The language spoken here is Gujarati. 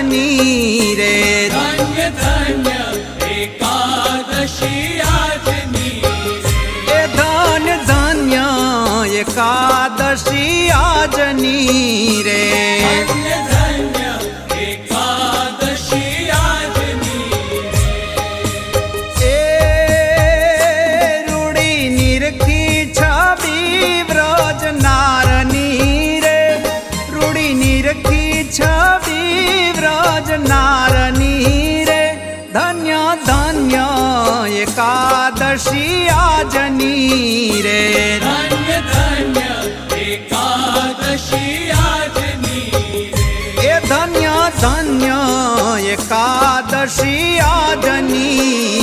આજની રે ધન્ય ધન્ય એકાદશી આજની એ ધન્ય ધન્ય એકાદશી આજની રે ધન્ય ધન્ય એકાદશી આજની એ રૂડી નિરખી છબી વ્રજ નારની રે રૂડી નિરખી છબી વ્રજ નારની રે ધન્ય ધન્ય એકાદશી આજની રે ધન્ય ધન્ય એકાદશી આજની એ ધન્ય ધન્ય એકાદશી આજની